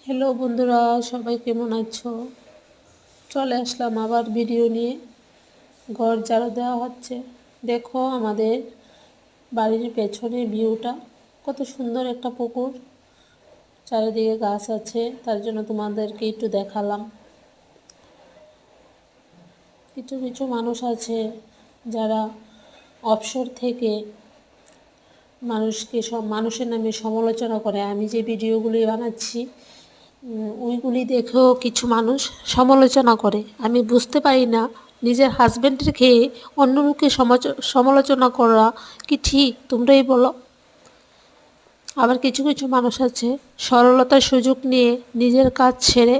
Hello বন্ধুরা, সবাই কেমন আছো? চলে আসলাম আবার ভিডিও নিয়ে। ঘর ঝাড়ু দেওয়া হচ্ছে। দেখো আমাদের বাড়ির পেছনে ভিউটা, কত সুন্দর একটা পুকুর, চারিদিকে গাছ আছে, তার জন্য তোমাদেরকে একটু দেখালাম। কিছু কিছু মানুষ আছে যারা অবসর থেকে মানুষের নামে সমালোচনা করে। আমি যে ভিডিওগুলি বানাচ্ছি ওইগুলি দেখেও কিছু মানুষ সমালোচনা করে। আমি বুঝতে পারি না, নিজের হাজব্যান্ডের খেয়ে অন্য লোককে সমালোচনা করা কি ঠিক? তোমরাই বলো। আবার কিছু কিছু মানুষ আছে সরলতার সুযোগ নিয়ে নিজের কাজ ছেড়ে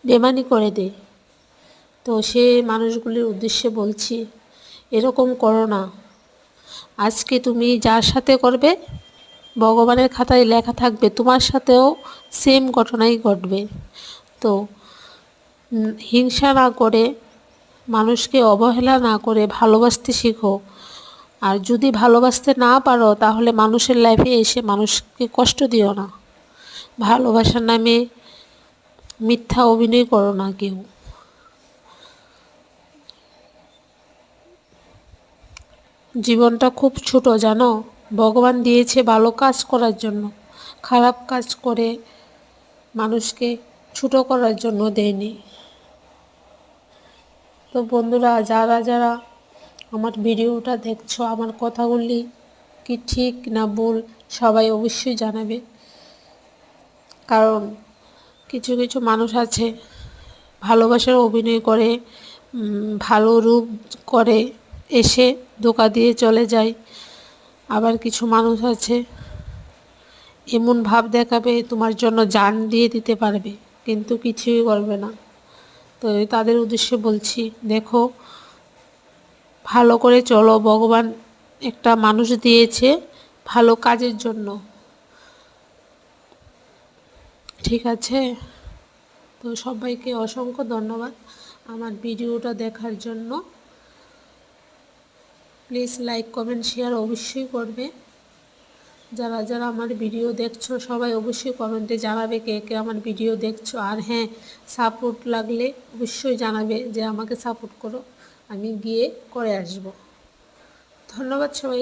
বেমানি করে দেয়। তো সেই মানুষগুলির উদ্দেশ্যে বলছি, এরকম করো না। আজকে তুমি যার সাথে করবে, ভগবানের খাতায় লেখা থাকবে তোমার সাথেও সেম ঘটনাই ঘটবে। তো হিংসা না করে, মানুষকে অবহেলা না করে ভালোবাসতে শিখো। আর যদি ভালোবাসতে না পারো তাহলে মানুষের লাইফে এসে মানুষকে কষ্ট দিও না। ভালোবাসার নামে মিথ্যা অভিনয় করো না কেউ। জীবনটা খুব ছোট জানো, ভগবান দিয়েছে ভালো কাজ করার জন্য, খারাপ কাজ করে মানুষকে ছোট করার জন্য দেয়নি। তো বন্ধুরা, যারা যারা আমার ভিডিওটা দেখছো, আমার কথাগুলি কি ঠিক না ভুল সবাই অবশ্যই জানাবে। কারণ কিছু কিছু মানুষ আছে ভালোবাসার অভিনয় করে, ভালো রূপ করে এসে ধোঁকা দিয়ে চলে যায়। আবার কিছু মানুষ আছে এমন ভাব দেখাবে তোমার জন্য জান দিয়ে দিতে পারবে, কিন্তু কিছুই করবে না। তো তাদের উদ্দেশ্যে বলছি, দেখো ভালো করে চলো। ভগবান একটা মানুষ দিয়েছে ভালো কাজের জন্য, ঠিক আছে? তো সবাইকে অসংখ্য ধন্যবাদ আমার ভিডিওটা দেখার জন্য। প্লিজ লাইক কমেন্ট শেয়ার অবশ্যই করবে। যারা যারা আমার ভিডিও দেখছো সবাই অবশ্যই কমেন্টে জানাবে কে কে আমার ভিডিও দেখছো। আর হ্যাঁ, সাপোর্ট লাগলে অবশ্যই জানাবে যে আমাকে সাপোর্ট করো, আমি গিয়ে করে আসবো। ধন্যবাদ সবাই।